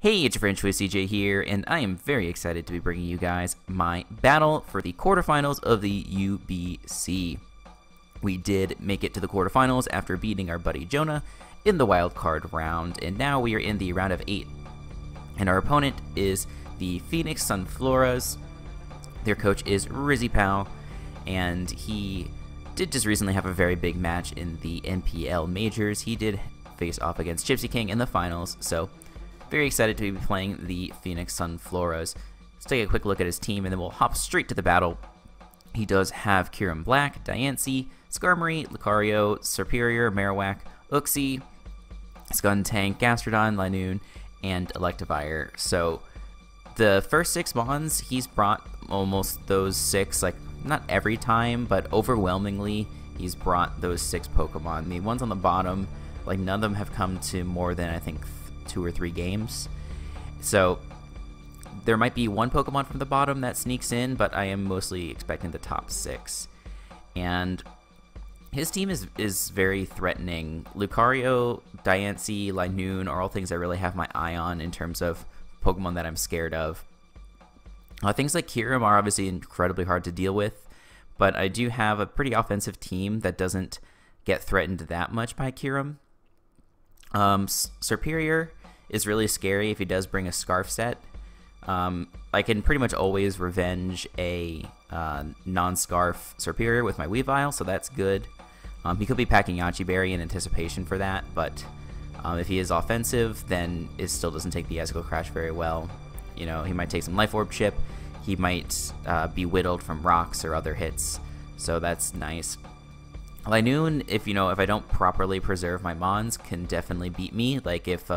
Hey, it's your friend Choice CJ here, and I am very excited to be bringing you guys my battle for the quarterfinals of the UBC. We did make it to the quarterfinals after beating our buddy Jonah in the wild card round, and now we are in the round of 8. And our opponent is the Phoenix Sunfloras. Their coach is Rizzy Powell, and he did just recently have a very big match in the NPL Majors. He did face off against Gypsy King in the finals, so very excited to be playing the Phoenix Sunfloras. Let's take a quick look at his team, and then we'll hop straight to the battle. He does have Kieran Black, Diancie, Skarmory, Lucario, Superior, Marowak, Uxie, Skuntank, Gastrodon, Linoone, and Electivire. So the first 6 Mons, he's brought almost those 6, like not every time, but overwhelmingly he's brought those 6 Pokemon. The ones on the bottom, like none of them have come to more than I think 2 or 3 games. So there might be one Pokemon from the bottom that sneaks in, but I am mostly expecting the top 6. And his team is very threatening. Lucario, Diancie, Linoone are all things I really have my eye on in terms of Pokemon that I'm scared of. Things like Kyurem are obviously incredibly hard to deal with, but I do have a pretty offensive team that doesn't get threatened that much by Kyurem. Superior is really scary if he does bring a Scarf set. I can pretty much always revenge a non-Scarf Superior with my Weavile, so that's good. He could be packing Yachi Berry in anticipation for that, but if he is offensive, then it still doesn't take the Icicle Crash very well. You know, he might take some Life Orb chip, he might be whittled from rocks or other hits, so that's nice. Linoone, if I don't properly preserve my Mons, can definitely beat me. Like if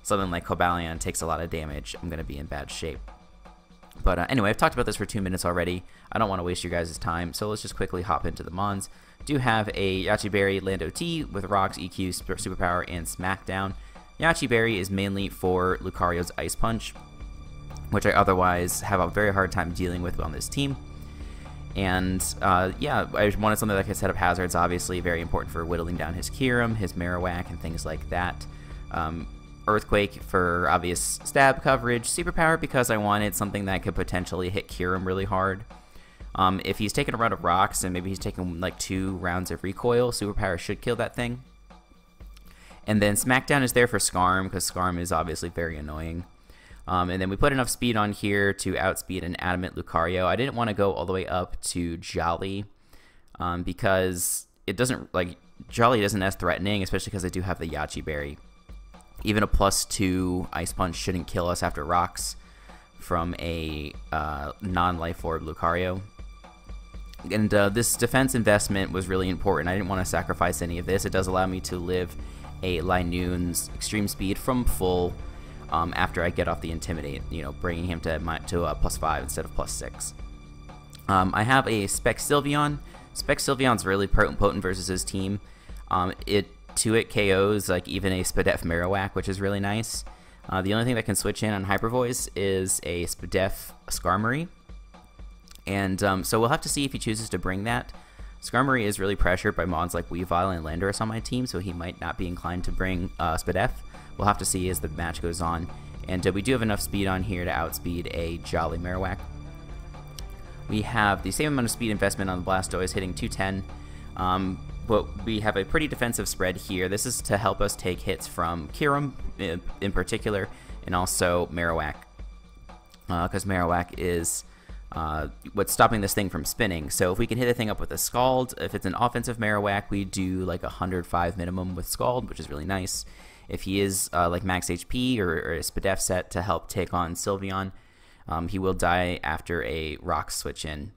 something like Cobalion takes a lot of damage, I'm going to be in bad shape. But anyway, I've talked about this for 2 minutes already. I don't want to waste your guys' time, so let's just quickly hop into the Mons. Do have a Yachi Berry Lando T with Rocks, EQ, Superpower, and Smackdown. Yachi Berry is mainly for Lucario's Ice Punch, which I otherwise have a very hard time dealing with on this team. And yeah, I wanted something that could set up hazards, obviously very important for whittling down his Kyurem, his Marowak, and things like that. Earthquake for obvious stab coverage, Superpower because I wanted something that could potentially hit Kyurem really hard. If he's taking a round of rocks and maybe he's taking like 2 rounds of recoil, Superpower should kill that thing. And then Smackdown is there for Skarm because Skarm is obviously very annoying. And then we put enough speed on here to outspeed an Adamant Lucario. I didn't want to go all the way up to Jolly because it doesn't, like, Jolly isn't as threatening, especially because I do have the Yachi Berry. Even a +2 Ice Punch shouldn't kill us after rocks from a non-Life Orb Lucario. And this defense investment was really important. I didn't want to sacrifice any of this. It does allow me to live a Linoone's Extreme Speed from full after I get off the Intimidate, bringing him to +5 instead of +6. I have a Spec Sylveon. Spec Sylveon's really potent versus his team. It KOs like even a Spadef Marowak, which is really nice. The only thing that can switch in on Hyper Voice is a Spadef Skarmory. And so we'll have to see if he chooses to bring that. Skarmory is really pressured by Mons like Weavile and Landorus on my team, so he might not be inclined to bring Spadef. We'll have to see as the match goes on. And we do have enough speed on here to outspeed a Jolly Marowak. We have the same amount of speed investment on the Blastoise, hitting 210. But we have a pretty defensive spread here. This is to help us take hits from Kyurem in particular, and also Marowak. Because Marowak is what's stopping this thing from spinning. So if we can hit the thing up with a Scald, if it's an offensive Marowak, we do like 105 minimum with Scald, which is really nice. If he is like max HP or a Spadef set to help take on Sylveon, he will die after a rock switch in.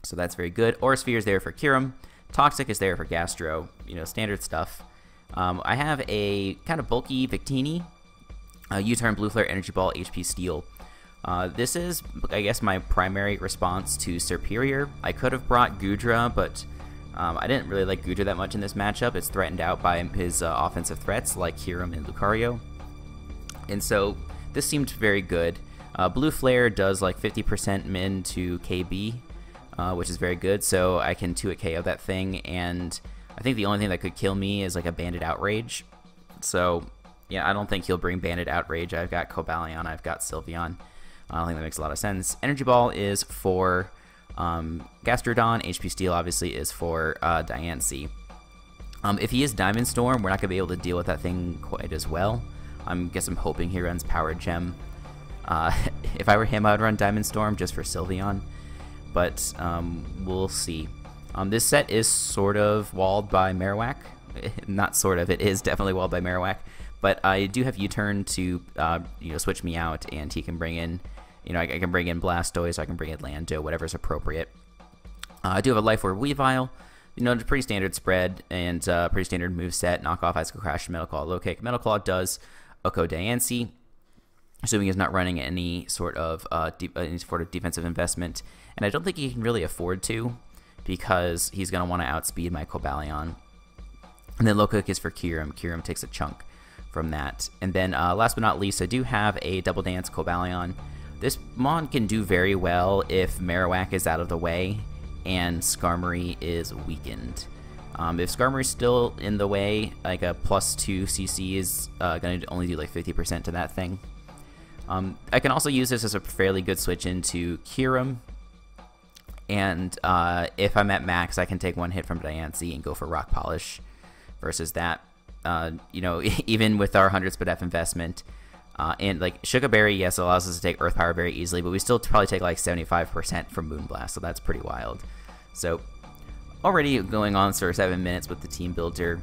So that's very good. Aura Sphere is there for Kyurem. Toxic is there for Gastro, standard stuff. I have a kind of bulky Victini, U-Turn, Blue Flare, Energy Ball, HP Steel. This is, I guess, my primary response to Superior. I could have brought Goodra, but I didn't really like Goodra that much in this matchup. It's threatened out by his offensive threats like Kyurem and Lucario. And so this seemed very good. Blue Flare does like 50% min to KB, which is very good, so I can 2-hit KO that thing, and I think the only thing that could kill me is like a Bandit Outrage. So yeah, I don't think he'll bring Bandit Outrage. I've got Cobalion, I've got Sylveon. I don't think that makes a lot of sense. Energy Ball is for Gastrodon. HP Steel obviously is for Diancie. If he is Diamond Storm, we're not going to be able to deal with that thing quite as well. I'm hoping he runs Power Gem. If I were him, I would run Diamond Storm just for Sylveon. But we'll see. This set is sort of walled by Marowak. Not sort of, it is definitely walled by Marowak. But I do have U-Turn to switch me out, and he can bring in, I can bring in Blastoise, I can bring in Lando, whatever's appropriate. I do have a Life Orb Weavile, it's a pretty standard spread and pretty standard moveset. Knockoff, Ice Crash, Metal Claw, Low Kick. Metal Claw does Oko Diancie, assuming he's not running any sort of defensive investment, and I don't think he can really afford to, because he's going to want to outspeed my Cobalion. And then Low Kick is for Kyurem. Kyurem takes a chunk from that. And then last but not least, I do have a Double Dance Cobalion. This Mon can do very well if Marowak is out of the way and Skarmory is weakened. If Skarmory's still in the way, like a +2 CC is going to only do like 50% to that thing. I can also use this as a fairly good switch into Kyurem. And if I'm at max, I can take one hit from Diancie and go for Rock Polish versus that. Even with our 100 SPDF investment, and like Sugar Berry, yes, allows us to take Earth Power very easily, but we still probably take like 75% from Moonblast, so that's pretty wild. So already going on for 7 minutes with the team builder.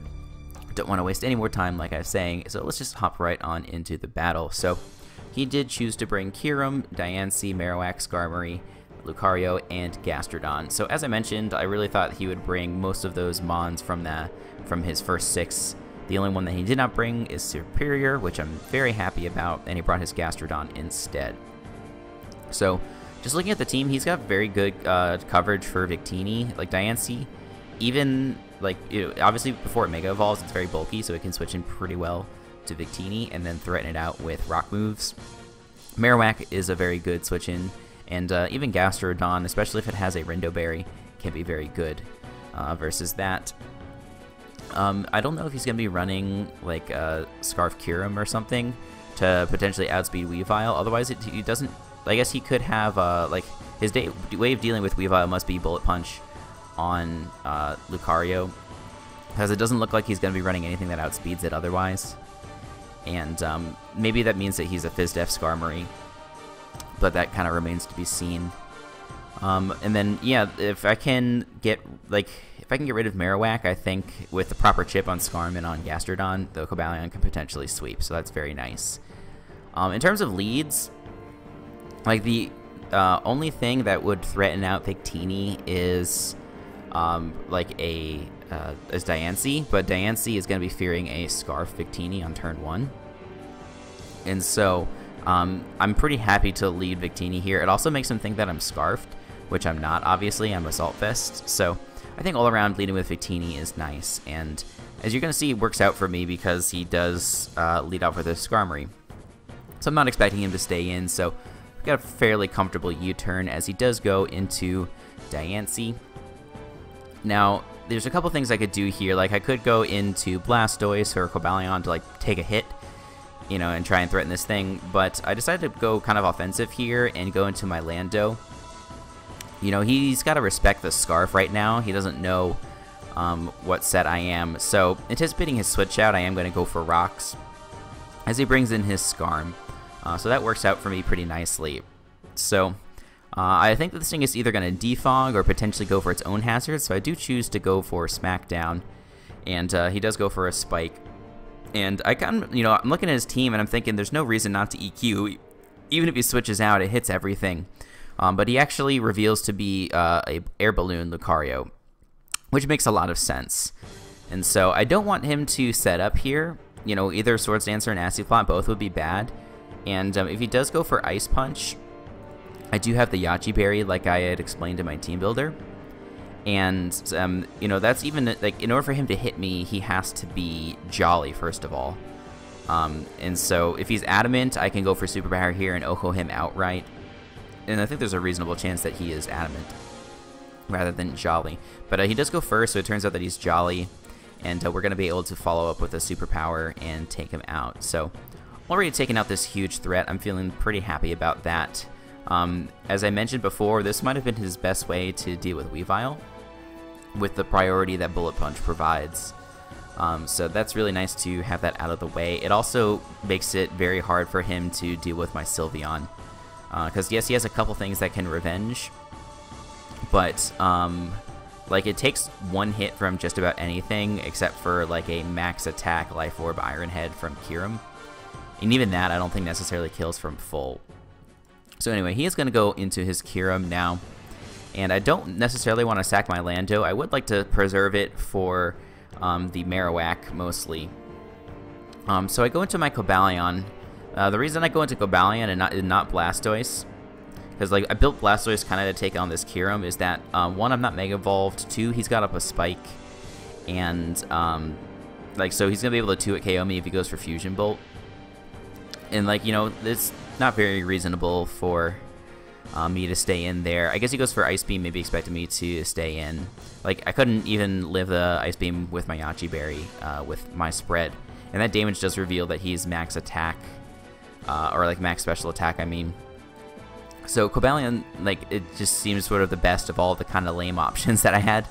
Don't want to waste any more time, like I was saying, so let's just hop right on into the battle. So he did choose to bring Kyurem, Diancie, Marowak, Skarmory, Lucario, and Gastrodon. So as I mentioned, I really thought he would bring most of those Mons from his first 6. The only one that he did not bring is Superior, which I'm very happy about, and he brought his Gastrodon instead. So just looking at the team, he's got very good coverage for Victini. Like Diancie, even like obviously before it Mega Evolves, it's very bulky, so it can switch in pretty well to Victini and then threaten it out with rock moves. Marowak is a very good switch in, and even Gastrodon, especially if it has a Rindo Berry, can be very good versus that. I don't know if he's going to be running like Scarf Kyurem or something to potentially outspeed Weavile. Otherwise, he doesn't. I guess he could have like his way of dealing with Weavile must be Bullet Punch on Lucario, because it doesn't look like he's going to be running anything that outspeeds it otherwise. And maybe that means that he's a FizzDef Skarmory, but that kind of remains to be seen. And then yeah, if I can get rid of Marowak, I think with the proper chip on Skarm and on Gastrodon, the Cobalion can potentially sweep, so that's very nice. In terms of leads, like the only thing that would threaten out Victini is is Diancie, but Diancie is going to be fearing a Scarf Victini on turn 1. And so I'm pretty happy to lead Victini here. It also makes him think that I'm Scarfed, which I'm not, obviously. I'm Assault Vest. So I think all around leading with Victini is nice. And as you're going to see, it works out for me because he does lead off with a Skarmory. So I'm not expecting him to stay in. So we've got a fairly comfortable U-turn as he does go into Diancie. Now, there's a couple things I could do here. Like I could go into Blastoise or Cobalion to like take a hit, and try and threaten this thing. But I decided to go kind of offensive here and go into my Lando. He's got to respect the Scarf right now. He doesn't know what set I am. So, anticipating his switch out, I am going to go for Rocks as he brings in his Skarm. So that works out for me pretty nicely. So, I think that this thing is either going to defog or potentially go for its own hazard. So I do choose to go for Smackdown. And he does go for a Spike. And I kind of, I'm looking at his team and I'm thinking there's no reason not to EQ. Even if he switches out, it hits everything. But he actually reveals to be a Air Balloon Lucario, which makes a lot of sense. And so I don't want him to set up here. Either Swords Dancer and Nasty Plot, both would be bad. And if he does go for Ice Punch, I do have the Yachi Berry, like I had explained in my team builder. And, that's even, like, in order for him to hit me, he has to be Jolly, first of all. And so if he's Adamant, I can go for Superpower here and Oko him outright. And I think there's a reasonable chance that he is Adamant rather than Jolly. But he does go first, so it turns out that he's Jolly. and we're going to be able to follow up with a superpower and take him out. So already taken out this huge threat. I'm feeling pretty happy about that. As I mentioned before, this might have been his best way to deal with Weavile, with the priority that Bullet Punch provides. So that's really nice to have that out of the way. It also makes it very hard for him to deal with my Sylveon. Because yes, he has a couple things that can revenge, but like it takes one hit from just about anything except for like a max attack Life Orb Iron Head from Kyurem. And even that I don't think necessarily kills from full. So anyway, he is going to go into his Kyurem now. And I don't necessarily want to sack my Lando. I would like to preserve it for the Marowak mostly. So I go into my Cobalion. The reason I go into Cobalion and not Blastoise, because like I built Blastoise kind of to take on this Kyurem, is that one, I'm not Mega Evolved. Two, he's got up a Spike, and like so he's gonna be able to 2-hit KO me if he goes for Fusion Bolt. And like, you know, it's not very reasonable for me to stay in there. I guess he goes for Ice Beam, maybe expecting me to stay in. Like I couldn't even live the Ice Beam with my Yachi Berry with my spread, and that damage does reveal that he's max attack, or like max special attack, I mean. So Cobalion, like, it just seems sort of the best of all the kind of lame options that I had.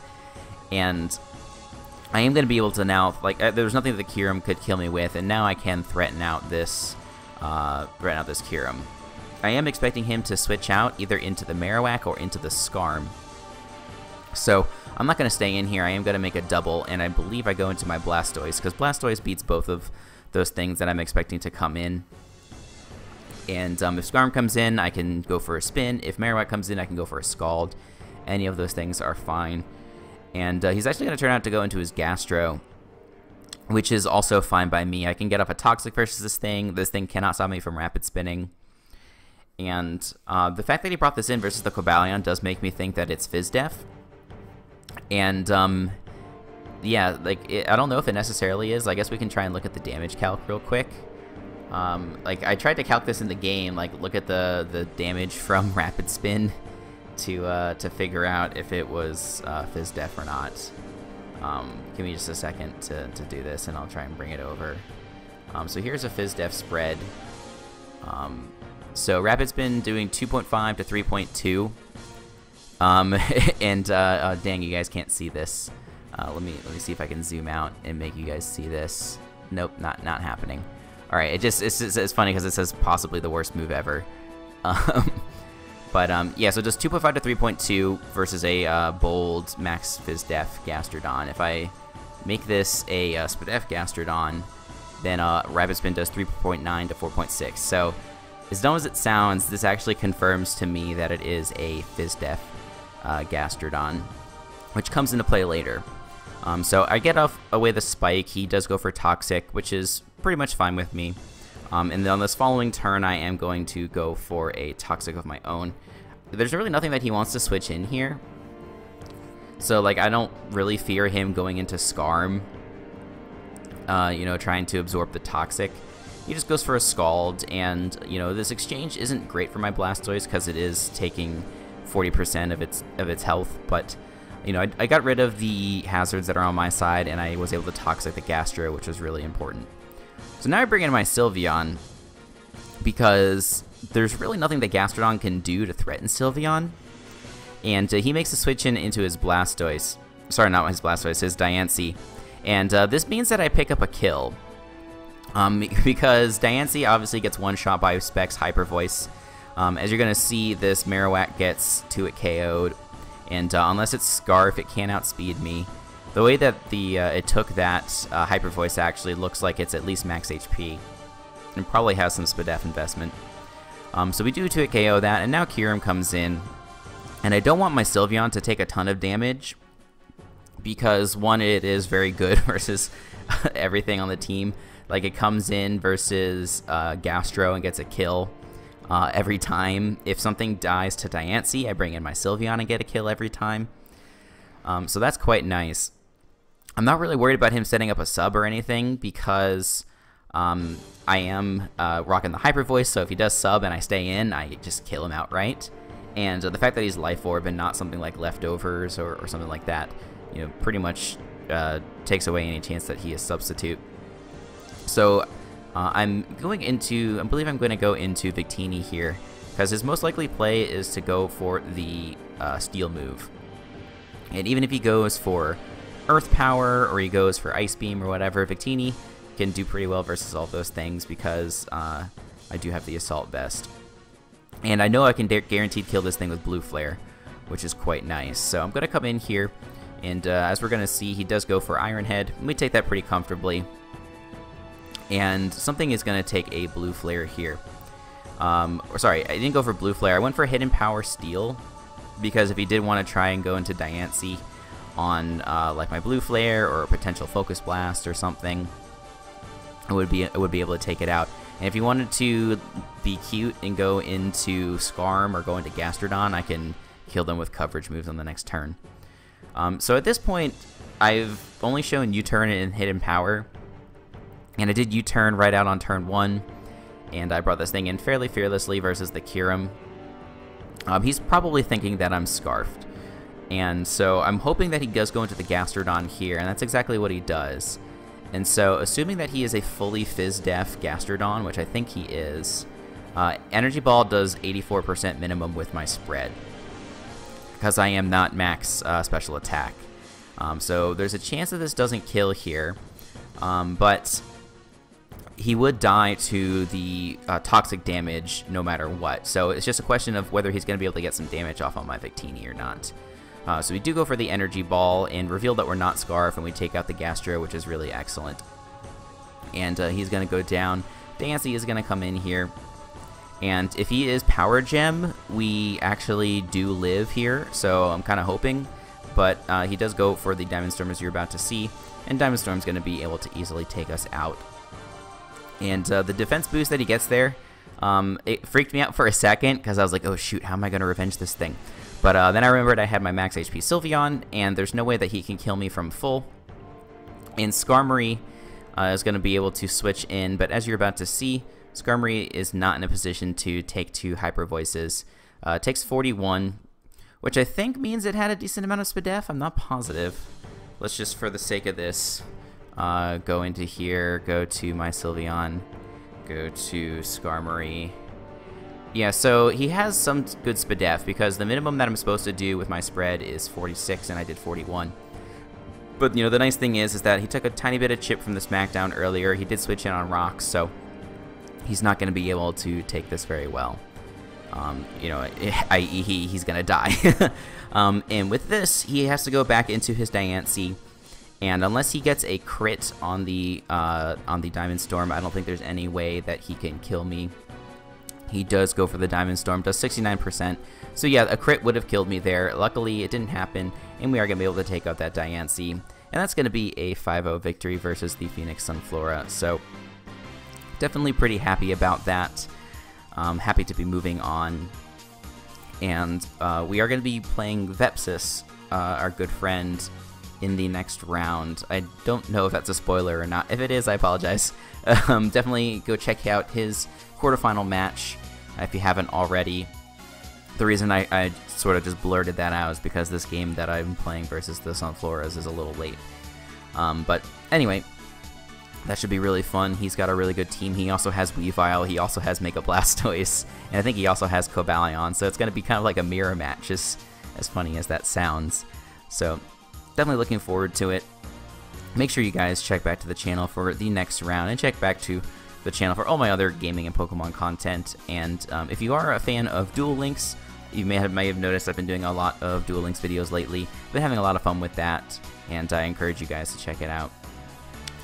And I am going to be able to now, like, there's nothing that the Kyurem could kill me with, and now I can threaten out this Kyurem. I am expecting him to switch out either into the Marowak or into the Skarm. So I'm not going to stay in here. I am going to make a double, and I believe I go into my Blastoise, because Blastoise beats both of those things that I'm expecting to come in. And if Skarm comes in, I can go for a spin. If Marowak comes in, I can go for a Scald. Any of those things are fine. And he's actually going to turn out to go into his Gastro, which is also fine by me. I can get up a Toxic versus this thing. This thing cannot stop me from Rapid Spinning. And the fact that he brought this in versus the Cobalion does make me think that it's Fizz Def. And yeah, like I don't know if it necessarily is. I guess we can try and look at the damage calc real quick. Like I tried to calc this in the game, like look at the damage from Rapid Spin to figure out if it was Fizz Def or not. Give me just a second to do this, and I'll try and bring it over. So here's a Fizz Def spread. So Rapid Spin doing 2.5 to 3.2. And dang, you guys can't see this. Let me see if I can zoom out and make you guys see this. Nope, not happening. All right, it's funny because it says possibly the worst move ever. But yeah, so just 2.5 to 3.2 versus a bold max Fizz Def Gastrodon. If I make this a Spadef Gastrodon, then Rapid Spin does 3.9 to 4.6. So as dumb as it sounds, this actually confirms to me that it is a Fizz Def Gastrodon, which comes into play later. So I get away the Spike. He does go for Toxic, which is pretty much fine with me. And then on this following turn, I am going to go for a Toxic of my own. There's really nothing that he wants to switch in here. So, like, I don't really fear him going into Skarm, you know, trying to absorb the Toxic. He just goes for a Scald, and, you know, this exchange isn't great for my Blastoise because it is taking 40% of its health, but, you know, I got rid of the hazards that are on my side, and I was able to Toxic the Gastro, which was really important. So now I bring in my Sylveon, because there's really nothing that Gastrodon can do to threaten Sylveon. And he makes a switch into his Blastoise. Sorry, not his Blastoise, his Diancie. And this means that I pick up a kill. Because Diancie obviously gets one shot by Specs Hyper Voice. As you're going to see, this Marowak gets 2-hit KO'd. And unless it's Scarf, it can't outspeed me. The way that it took that Hyper Voice actually looks like it's at least max HP. And probably has some Spadef investment. So we do 2-hit KO that, and now Kyurem comes in. And I don't want my Sylveon to take a ton of damage, because one, it is very good versus everything on the team. Like, it comes in versus Gastro and gets a kill every time. If something dies to Diancie, I bring in my Sylveon and get a kill every time. So that's quite nice. I'm not really worried about him setting up a sub or anything, because I am rocking the Hyper Voice, so if he does sub and I stay in, I just kill him outright. And the fact that he's Life Orb and not something like Leftovers or something like that, you know, pretty much takes away any chance that he is substitute. So I believe I'm going to go into Victini here, because his most likely play is to go for the Steel move. And even if he goes for Earth Power, or he goes for Ice Beam or whatever, Victini can do pretty well versus all those things, because I do have the Assault Vest. And I know I can guaranteed kill this thing with Blue Flare, which is quite nice. So I'm going to come in here, and as we're going to see, he does go for Iron Head. We take that pretty comfortably. And something is going to take a Blue Flare here. Or sorry, I didn't go for Blue Flare. I went for Hidden Power Steel, because if he did want to try and go into Diancie on like my Blue Flare or a potential Focus Blast or something, I would be able to take it out. And if you wanted to be cute and go into Skarm or go into Gastrodon, I can kill them with coverage moves on the next turn. So at this point, I've only shown U-turn and Hidden Power, and I did U-turn right out on turn 1, and I brought this thing in fairly fearlessly versus the Kyurem. He's probably thinking that I'm Scarfed, and so I'm hoping that he does go into the Gastrodon here, and that's exactly what he does. And so, assuming that he is a fully Fizz-Def Gastrodon, which I think he is, Energy Ball does 84% minimum with my spread, because I am not max special attack. So there's a chance that this doesn't kill here, but he would die to the toxic damage no matter what. So it's just a question of whether he's going to be able to get some damage off on my Victini or not. So we do go for the Energy Ball and reveal that we're not Scarf, and we take out the Gastro, which is really excellent. And he's going to go down. Diancie is going to come in here. And if he is Power Gem, we actually do live here, so I'm kind of hoping. But he does go for the Diamond Storm, as you're about to see, and Diamond Storm's going to be able to easily take us out. And the defense boost that he gets there, it freaked me out for a second, because I was like, oh shoot, how am I going to revenge this thing? But then I remembered I had my max HP Sylveon, and there's no way that he can kill me from full. And Skarmory is going to be able to switch in, but as you're about to see, Skarmory is not in a position to take 2 Hyper Voices. It takes 41, which I think means it had a decent amount of SPDEF. I'm not positive. Let's just, for the sake of this, go into here, go to my Sylveon, go to Skarmory. Yeah, so he has some good SPDEF, because the minimum that I'm supposed to do with my spread is 46, and I did 41. But, you know, the nice thing is that he took a tiny bit of chip from the Smackdown earlier. He did switch in on Rocks, so he's not going to be able to take this very well. You know, i.e. he's going to die. And with this, he has to go back into his Diancie, and unless he gets a crit on the Diamond Storm, I don't think there's any way that he can kill me. He does go for the Diamond Storm, does 69%. So yeah, a crit would have killed me there. Luckily, it didn't happen, and we are going to be able to take out that Diancie. And that's going to be a 5-0 victory versus the Phoenix Sunflora. So definitely pretty happy about that. Happy to be moving on. And we are going to be playing Vepsis, our good friend, in the next round. I don't know if that's a spoiler or not. If it is, I apologize. Definitely go check out his quarterfinal match if you haven't already. The reason I sort of just blurted that out is because this game that I'm playing versus the Sunfloras is a little late. But anyway, that should be really fun. He's got a really good team. He also has Weavile, he also has Mega Blastoise, and I think he also has Cobalion, so it's going to be kind of like a mirror match, just as funny as that sounds. So definitely looking forward to it. Make sure you guys check back to the channel for the next round, and check back to the channel for all my other gaming and Pokemon content. And if you are a fan of Duel Links, you may have noticed I've been doing a lot of Duel Links videos lately. Been having a lot of fun with that, and I encourage you guys to check it out.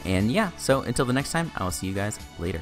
And yeah, so until the next time, I'll see you guys later.